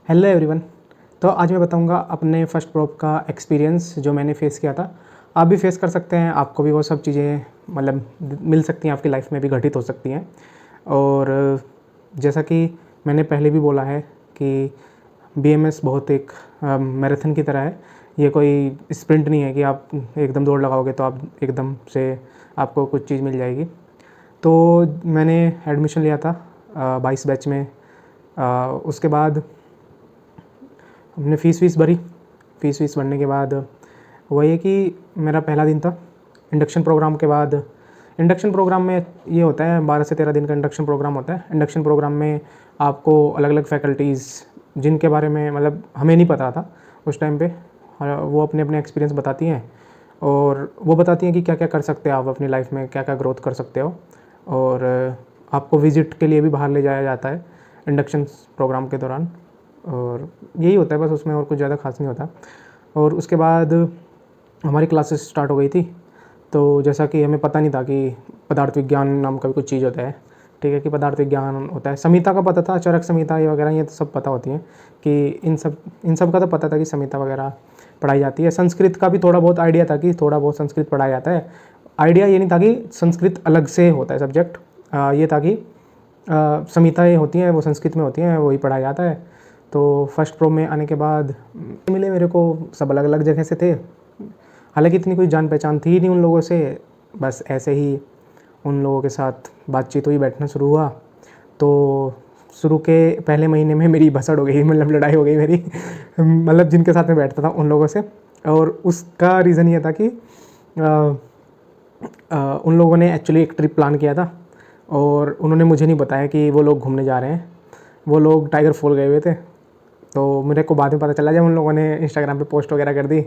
Hello everyone. तो आज मैं बताऊंगा अपने फर्स्ट प्रॉप का एक्सपीरियंस जो मैंने फ़ेस किया था। आप भी फेस कर सकते हैं, आपको भी वो सब चीज़ें मतलब मिल सकती हैं, आपकी लाइफ में भी घटित हो सकती हैं। और जैसा कि मैंने पहले भी बोला है कि बीएमएस बहुत एक मैराथन की तरह है। ये कोई स्प्रिंट नहीं है कि आप एकदम दौड़ लगाओगे तो आप एकदम से आपको कुछ चीज़ मिल जाएगी। तो मैंने एडमिशन लिया था 22 बैच में। उसके बाद हमने फ़ीस भरी। फ़ीस भरने के बाद वही है कि मेरा पहला दिन था इंडक्शन प्रोग्राम के बाद। इंडक्शन प्रोग्राम में ये होता है 12 से 13 दिन का इंडक्शन प्रोग्राम होता है। इंडक्शन प्रोग्राम में आपको अलग अलग फैकल्टीज़ जिनके बारे में मतलब हमें नहीं पता था उस टाइम पे, वो अपने अपने एक्सपीरियंस बताती हैं और वो बताती हैं कि क्या क्या कर सकते हो आप अपनी लाइफ में, क्या क्या ग्रोथ कर सकते हो। और आपको विज़िट के लिए भी बाहर ले जाया जाता है इंडक्शन प्रोग्राम के दौरान। और यही होता है बस, उसमें और कुछ ज़्यादा खास नहीं होता। और उसके बाद हमारी क्लासेस स्टार्ट हो गई थी। तो जैसा कि हमें पता नहीं था कि पदार्थ विज्ञान नाम का भी कुछ चीज़ होता है, ठीक है, कि पदार्थ विज्ञान होता है। संहिता का पता था, चरक संहिता ये वगैरह ये तो सब पता होती हैं कि इन सब का तो पता था कि संहिता वगैरह पढ़ाई जाती है। संस्कृत का भी थोड़ा बहुत आइडिया था कि थोड़ा बहुत संस्कृत पढ़ाया जाता है। आइडिया ये नहीं था कि संस्कृत अलग से होता है सब्जेक्ट, ये था कि संहिताएँ होती हैं वो संस्कृत में होती हैं, वही पढ़ाया जाता है। तो फर्स्ट प्रो में आने के बाद मिले मेरे को, सब अलग अलग जगह से थे। हालांकि इतनी कोई जान पहचान थी नहीं उन लोगों से, बस ऐसे ही उन लोगों के साथ बातचीत हुई, बैठना शुरू हुआ। तो शुरू के पहले महीने में मेरी भसड़ हो गई, मतलब लड़ाई हो गई मेरी मतलब जिनके साथ मैं बैठता था उन लोगों से। और उसका रीज़न ये था कि उन लोगों ने एक्चुअली एक ट्रिप प्लान किया था और उन्होंने मुझे नहीं बताया कि वो लोग घूमने जा रहे हैं। वो लोग टाइगर फॉल गए हुए थे। तो मेरे को बाद में पता चला जब उन लोगों ने इंस्टाग्राम पे पोस्ट वगैरह कर दी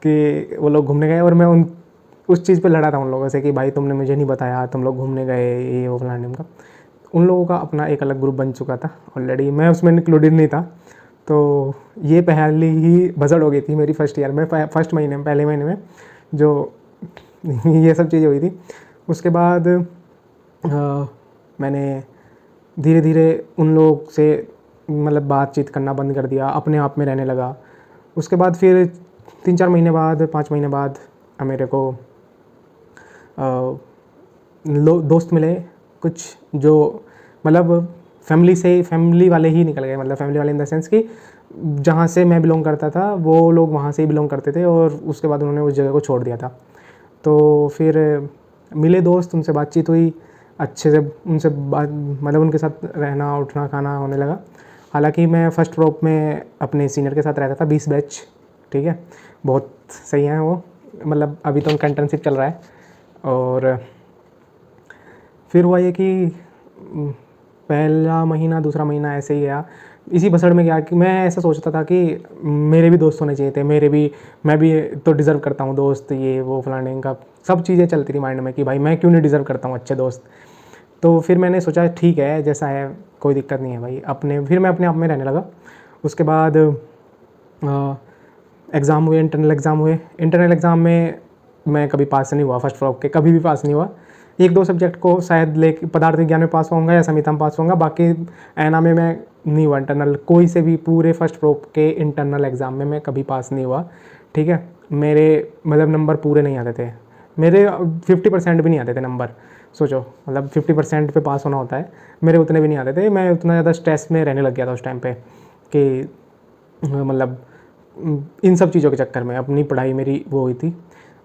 कि वो लोग घूमने गए, और मैं उस चीज़ पे लड़ा था उन लोगों से कि भाई तुमने मुझे नहीं बताया, तुम लोग घूमने गए, ये वो फलाने ढिमका। उन लोगों का अपना एक अलग ग्रुप बन चुका था ऑलरेडी, मैं उसमें इंक्लूडेड नहीं था। तो ये पहली ही भसड़ हो गई थी मेरी फर्स्ट ईयर में, फर्स्ट महीने में, पहले महीने में जो ये सब चीज़ें हुई थी। उसके बाद मैंने धीरे धीरे उन लोग से मतलब बातचीत करना बंद कर दिया, अपने आप में रहने लगा। उसके बाद फिर 3-4 महीने बाद, 5 महीने बाद मेरे को दोस्त मिले कुछ, जो मतलब फैमिली वाले ही निकल गए। मतलब फैमिली वाले इन द सेंस कि जहाँ से मैं बिलोंग करता था वो लोग वहाँ से ही बिलोंग करते थे, और उसके बाद उन्होंने उस जगह को छोड़ दिया था। तो फिर मिले दोस्त, उनसे बातचीत हुई अच्छे से, उनसे बात मतलब उनके साथ रहना उठना खाना होने लगा। हालांकि मैं फ़र्स्ट प्रॉप में अपने सीनियर के साथ रहता था 20 बैच, ठीक है, बहुत सही है वो। मतलब अभी तो उनका इंटर्नशिप चल रहा है। और फिर हुआ ये कि पहला महीना दूसरा महीना ऐसे ही गया, इसी भसड़ में गया कि मैं ऐसा सोचता था कि मेरे भी दोस्त होने चाहिए थे, मैं भी तो डिज़र्व करता हूँ दोस्त, ये वो फलाने का सब चीज़ें चलती थी माइंड में कि भाई मैं क्यों नहीं डिज़र्व करता हूँ अच्छे दोस्त। तो फिर मैंने सोचा ठीक है जैसा है, कोई दिक्कत नहीं है भाई, फिर मैं अपने आप में रहने लगा। उसके बाद एग्ज़ाम हुए, इंटरनल एग्ज़ाम हुए। इंटरनल एग्ज़ाम में मैं कभी पास नहीं हुआ, फर्स्ट फ्रॉक के कभी भी पास नहीं हुआ। एक दो सब्जेक्ट को शायद ले पदार्थ विज्ञान में पास होऊंगा या संहिता में पास होऊंगा, बाकी एना में मैं नहीं हुआ। इंटरनल कोई से भी पूरे फर्स्ट फ्रॉक के इंटरनल एग्ज़ाम में मैं कभी पास नहीं हुआ, ठीक है। मेरे मतलब नंबर पूरे नहीं आते थे, मेरे 50% भी नहीं आते थे नंबर। सोचो मतलब 50% पे पास होना होता है, मेरे उतने भी नहीं आते थे। मैं उतना ज़्यादा स्ट्रेस में रहने लग गया था उस टाइम पे कि मतलब इन सब चीज़ों के चक्कर में अपनी पढ़ाई मेरी वो हुई थी।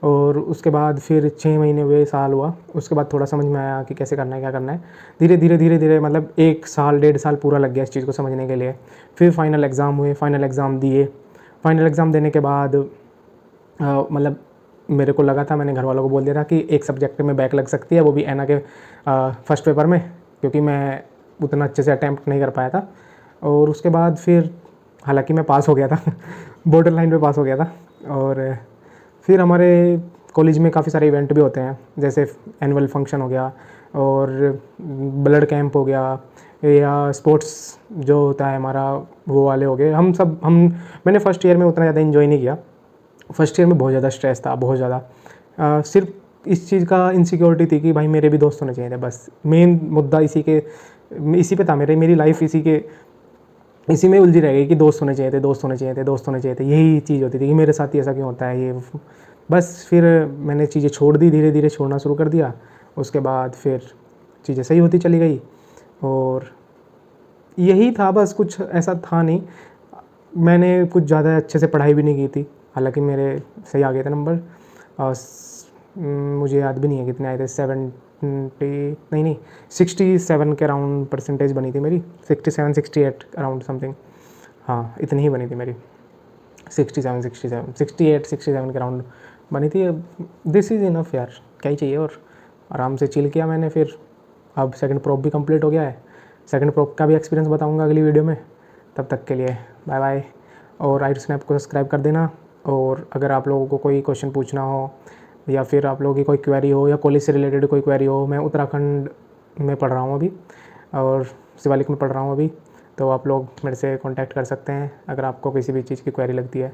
और उसके बाद फिर 6 महीने हुए, साल हुआ। उसके बाद थोड़ा समझ में आया कि कैसे करना है, क्या करना है। धीरे धीरे मतलब 1 साल 1.5 साल पूरा लग गया इस चीज़ को समझने के लिए। फिर फाइनल एग्ज़ाम हुए, फाइनल एग्ज़ाम दिए। फाइनल एग्ज़ाम देने के बाद मतलब मेरे को लगा था, मैंने घर वालों को बोल दिया था कि एक सब्जेक्ट में बैक लग सकती है, वो भी एना के फर्स्ट पेपर में, क्योंकि मैं उतना अच्छे से अटैम्प्ट नहीं कर पाया था। और उसके बाद फिर हालांकि मैं पास हो गया था बॉर्डर लाइन पे पास हो गया था। और फिर हमारे कॉलेज में काफ़ी सारे इवेंट भी होते हैं, जैसे एनुअल फंक्शन हो गया और ब्लड कैंप हो गया, या स्पोर्ट्स जो होता है हमारा वो वाले हो गए। मैंने फ़र्स्ट ईयर में उतना ज़्यादा इन्जॉय नहीं किया। फर्स्ट ईयर में बहुत ज़्यादा स्ट्रेस था, बहुत ज़्यादा। सिर्फ इस चीज़ का इनसिक्योरिटी थी कि भाई मेरे भी दोस्त होने चाहिए थे, बस मेन मुद्दा इसी पे था। मेरी लाइफ इसी के इसी में उलझी रह गई कि दोस्त होने चाहिए थे, दोस्त होने चाहिए थे, दोस्त होने चाहिए थे। यही चीज़ होती थी कि मेरे साथ ही ऐसा क्यों होता है ये। बस फिर मैंने चीज़ें छोड़ दी, धीरे धीरे छोड़ना शुरू कर दिया। उसके बाद फिर चीज़ें सही होती चली गई और यही था बस, कुछ ऐसा था नहीं। मैंने कुछ ज़्यादा अच्छे से पढ़ाई भी नहीं की थी, हालांकि मेरे सही आ गए थे नंबर। और मुझे याद भी नहीं है कितने आए थे, 70 नहीं 67 के अराउंड परसेंटेज बनी थी मेरी, 67 68 अराउंड समथिंग। हाँ, इतनी ही बनी थी मेरी, 68 67 के अराउंड बनी थी। दिस इज़ इनफ यार, क्या ही चाहिए। और आराम से चिल किया मैंने। फिर अब सेकंड प्रॉप भी कंप्लीट हो गया है। सेकंड प्रॉप का भी एक्सपीरियंस बताऊंगा अगली वीडियो में। तब तक के लिए बाय बाय। और आइट स्नैप को सब्सक्राइब कर देना। और अगर आप लोगों को कोई क्वेश्चन पूछना हो या फिर आप लोगों की कोई क्वेरी हो या कॉलेज से रिलेटेड कोई क्वेरी हो, मैं उत्तराखंड में पढ़ रहा हूँ अभी और शिवालिक में पढ़ रहा हूँ अभी, तो आप लोग मेरे से कांटेक्ट कर सकते हैं। अगर आपको किसी भी चीज़ की क्वेरी लगती है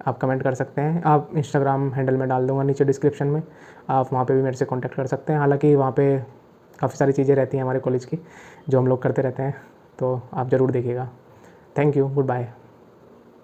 आप कमेंट कर सकते हैं। आप इंस्टाग्राम हैंडल में डाल दूँगा नीचे डिस्क्रिप्शन में, आप वहाँ पे भी मेरे से कांटेक्ट कर सकते हैं। हालांकि वहाँ पे काफ़ी सारी चीज़ें रहती हैं हमारे कॉलेज की जो हम लोग करते रहते हैं, तो आप ज़रूर देखिएगा। Thank you, good bye.